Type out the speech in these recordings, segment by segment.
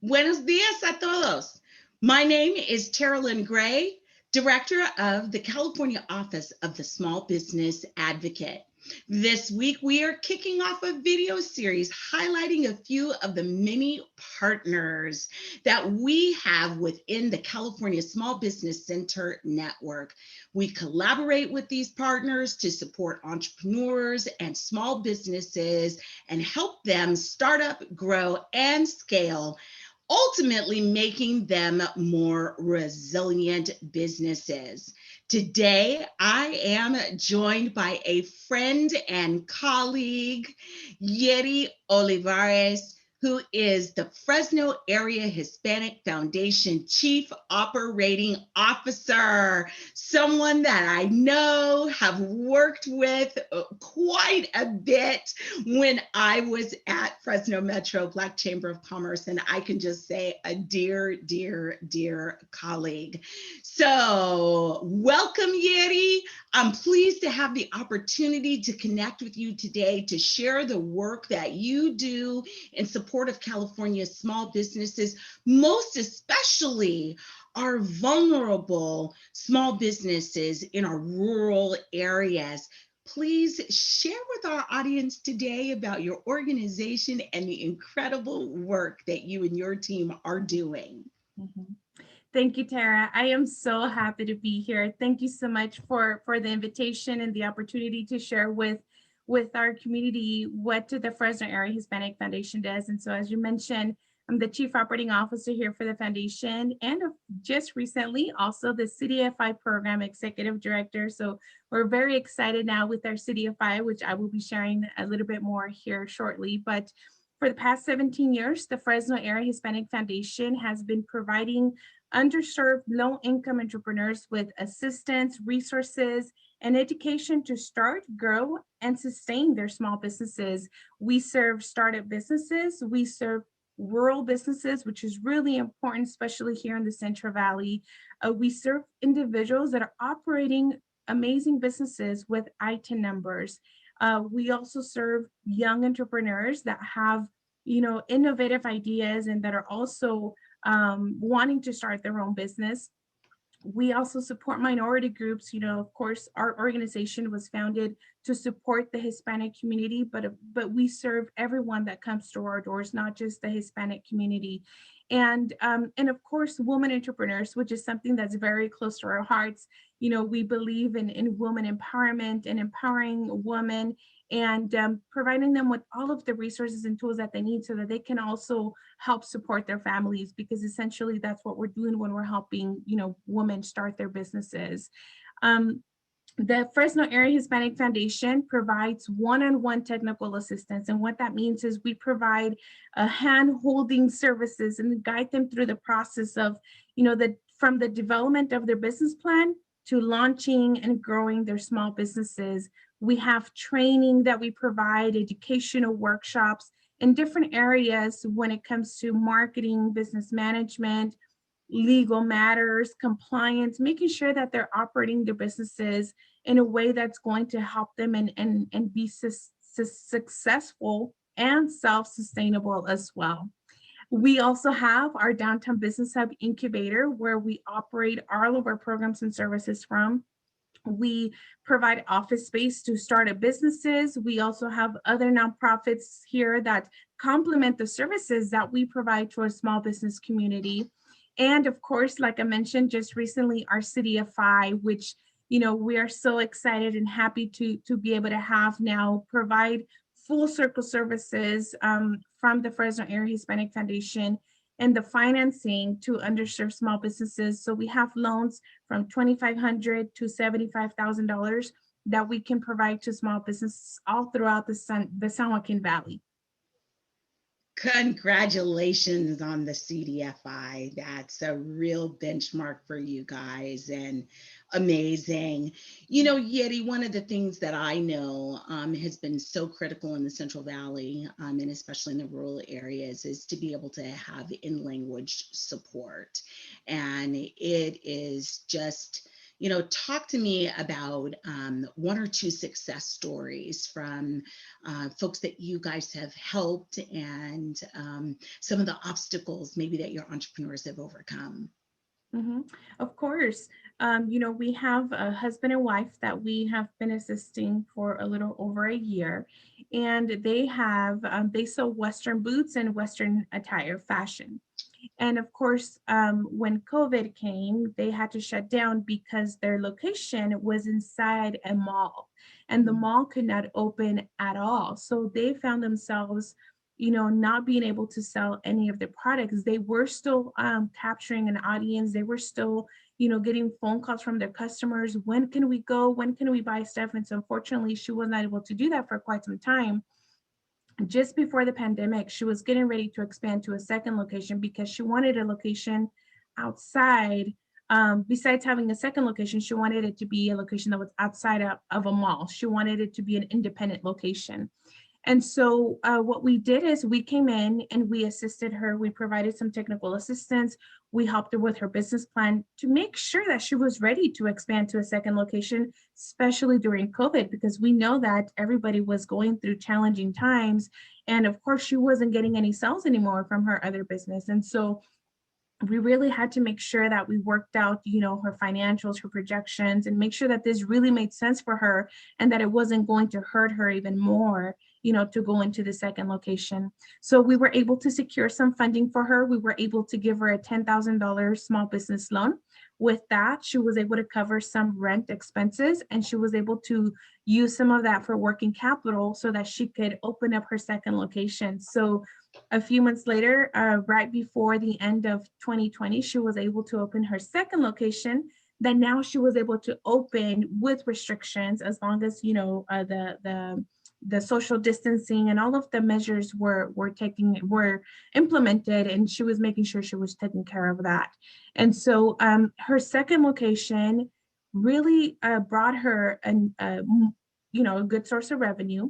Buenos días a todos. My name is Tara Lynn Gray, Director of the California Office of the Small Business Advocate. This week, we are kicking off a video series highlighting a few of the many partners that we have within the California Small Business Center network. We collaborate with these partners to support entrepreneurs and small businesses and help them start up, grow, and scale, ultimately making them more resilient businesses. Today, I am joined by a friend and colleague, Yery Olivares, who is the Fresno Area Hispanic Foundation Chief Operating Officer, someone that I know, have worked with quite a bit when I was at Fresno Metro Black Chamber of Commerce, and I can just say a dear, dear, dear colleague. So welcome, Yery. I'm pleased to have the opportunity to connect with you today to share the work that you do in support of California's small businesses, most especially our vulnerable small businesses in our rural areas. Please share with our audience today about your organization and the incredible work that you and your team are doing. Mm-hmm. Thank you, Tara. I am so happy to be here. Thank you so much for the invitation and the opportunity to share with our community what the Fresno Area Hispanic Foundation does. And so, as you mentioned, I'm the Chief Operating Officer here for the foundation, and just recently also the CDFI Program Executive Director. So we're very excited now with our CDFI, which I will be sharing a little bit more here shortly. But for the past 17 years, the Fresno Area Hispanic Foundation has been providing underserved low-income entrepreneurs with assistance, resources, and education to start, grow, and sustain their small businesses. We serve startup businesses, we serve rural businesses, which is really important, especially here in the Central Valley. We serve individuals that are operating amazing businesses with ITIN numbers. We also serve young entrepreneurs that have, innovative ideas and that are also wanting to start their own business. We also support minority groups. Of course, our organization was founded to support the Hispanic community, but we serve everyone that comes to our doors, not just the Hispanic community. And of course, women entrepreneurs, which is something that's very close to our hearts. We believe in women empowerment and empowering women and providing them with all of the resources and tools that they need so that they can also help support their families, because essentially that's what we're doing when we're helping, women start their businesses. The Fresno Area Hispanic Foundation provides one-on-one technical assistance. And what that means is we provide hand-holding services and guide them through the process of, from the development of their business plan to launching and growing their small businesses. We have training that we provide, educational workshops in different areas when it comes to marketing, business management, legal matters, compliance, making sure that they're operating their businesses in a way that's going to help them and be successful and self-sustainable as well. We also have our Downtown Business Hub Incubator, where we operate all of our programs and services from. We provide office space to startup businesses. We also have other nonprofits here that complement the services that we provide to our small business community. And of course, like I mentioned just recently, our CDFI, which, we are so excited and happy to be able to have now provide full circle services from the Fresno Area Hispanic Foundation and the financing to underserved small businesses. So we have loans from $2,500 to $75,000 that we can provide to small businesses all throughout the San Joaquin Valley. Congratulations on the CDFI. That's a real benchmark for you guys and amazing. Yery, one of the things that I know has been so critical in the Central Valley and especially in the rural areas is to be able to have in-language support. And it is just, talk to me about one or two success stories from folks that you guys have helped, and some of the obstacles maybe that your entrepreneurs have overcome. Of course. We have a husband and wife that we have been assisting for a little over a year, and they sell Western boots and Western attire fashion. And of course, when COVID came, they had to shut down because their location was inside a mall and the mall could not open at all. So they found themselves, not being able to sell any of their products. They were still capturing an audience. They were still, getting phone calls from their customers. When can we go? When can we buy stuff? And so unfortunately, she was not able to do that for quite some time. Just before the pandemic, she was getting ready to expand to a second location because she wanted a location outside. Besides having a second location, she wanted it to be a location that was outside of a mall. She wanted it to be an independent location. And so what we did is we came in and we assisted her. We provided some technical assistance. We helped her with her business plan to make sure that she was ready to expand to a second location, especially during COVID, because we know that everybody was going through challenging times. And of course, she wasn't getting any sales anymore from her other business. And so we really had to make sure that we worked out, her financials, her projections, and make sure that this really made sense for her and that it wasn't going to hurt her even more, to go into the second location. So we were able to secure some funding for her. We were able to give her a $10,000 small business loan. With that, she was able to cover some rent expenses, and she was able to use some of that for working capital so that she could open up her second location. So a few months later, right before the end of 2020, she was able to open her second location that now she was able to open with restrictions, as long as, the social distancing and all of the measures were implemented, and she was making sure she was taking care of that. And so her second location really brought her a good source of revenue.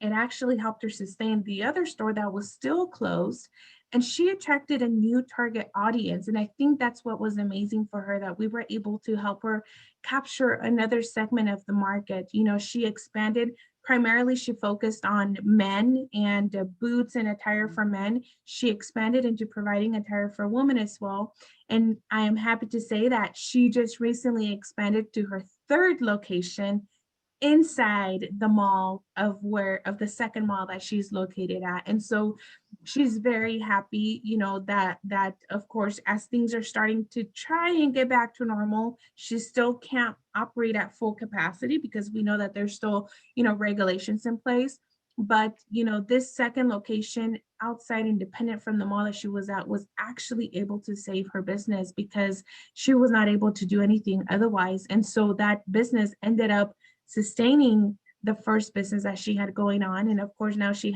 It actually helped her sustain the other store that was still closed, and she attracted a new target audience. And I think that's what was amazing for her, that we were able to help her capture another segment of the market. She expanded. Primarily, she focused on men and boots and attire for men. She expanded into providing attire for women as well. And I am happy to say that she just recently expanded to her third location inside the mall of the second mall that she's located at. And so she's very happy, that of course, as things are starting to try and get back to normal, she still can't operate at full capacity because we know that there's still, regulations in place. But, this second location outside, independent from the mall that she was at, was actually able to save her business because she was not able to do anything otherwise. And so that business ended up sustaining the first business that she had going on. And of course, now she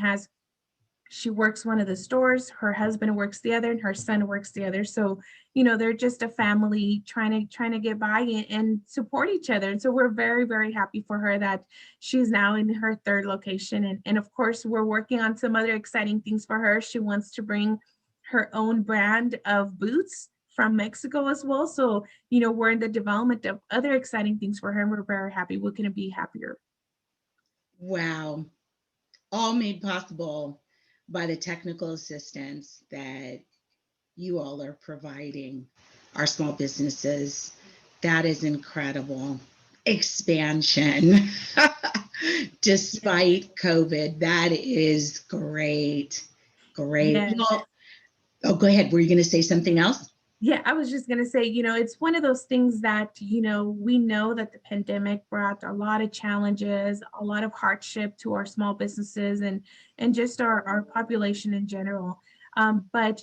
works one of the stores, her husband works the other, and her son works the other. So, they're just a family trying to get by and support each other. And so we're very, very happy for her that she's now in her third location. And of course, we're working on some other exciting things for her. She wants to bring her own brand of boots from Mexico as well. So, we're in the development of other exciting things for her, and we're very happy. We couldn't be happier. Wow. All made possible by the technical assistance that you all are providing our small businesses. That is incredible. Expansion despite COVID. That is great. Great. Yes. Oh, go ahead. Were you going to say something else? Yeah, I was just going to say, it's one of those things that, we know that the pandemic brought a lot of challenges, a lot of hardship to our small businesses and just our population in general. But,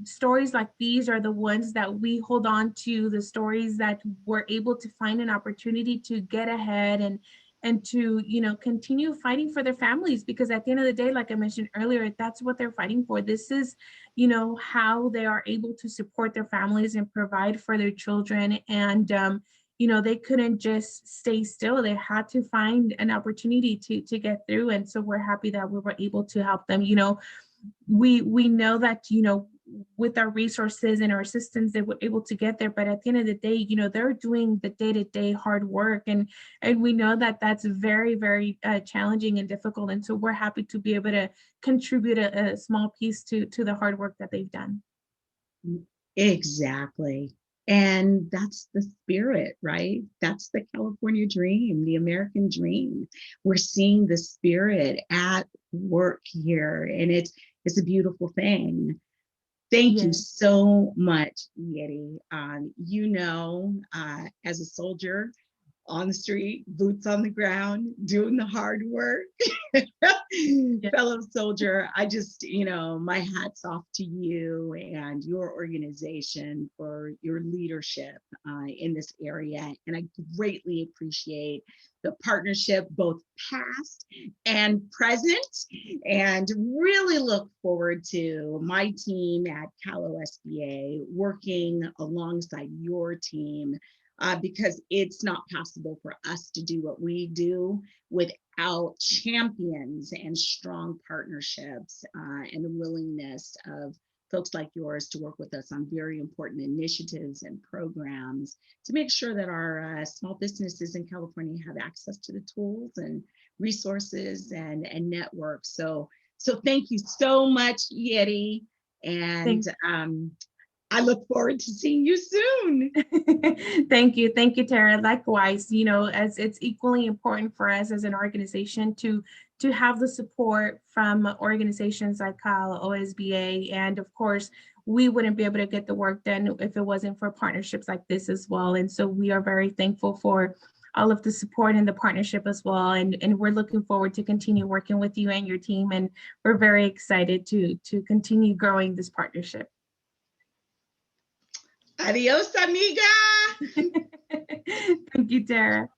stories like these are the ones that we hold on to, the stories that we're able to find an opportunity to get ahead and to, continue fighting for their families, because at the end of the day, like I mentioned earlier, that's what they're fighting for. This is, how they are able to support their families and provide for their children. And, they couldn't just stay still. They had to find an opportunity to get through. And so we're happy that we were able to help them. We know that, with our resources and our assistance, they were able to get there. But at the end of the day, they're doing the day-to-day hard work, and we know that that's very, very challenging and difficult. And so we're happy to be able to contribute a small piece to the hard work that they've done. Exactly. And that's the spirit, right? That's the California dream, the American dream. We're seeing the spirit at work here, and it's a beautiful thing. Thank you Yes. so much, Yery. As a soldier on the street, boots on the ground, doing the hard work. Fellow soldier, I just, my hat's off to you and your organization for your leadership in this area. And I greatly appreciate the partnership, both past and present, and really look forward to my team at CalOSBA working alongside your team, because it's not possible for us to do what we do without champions and strong partnerships, and the willingness of folks like yours to work with us on very important initiatives and programs to make sure that our small businesses in California have access to the tools and resources and networks. So thank you so much, Yery. And I look forward to seeing you soon. Thank you, Tara. Likewise, as it's equally important for us as an organization to have the support from organizations like CalOSBA, and of course, we wouldn't be able to get the work done if it wasn't for partnerships like this as well. And so we are very thankful for all of the support and the partnership as well. And we're looking forward to continue working with you and your team. And we're very excited to continue growing this partnership. Adios, amiga. Thank you, Tara.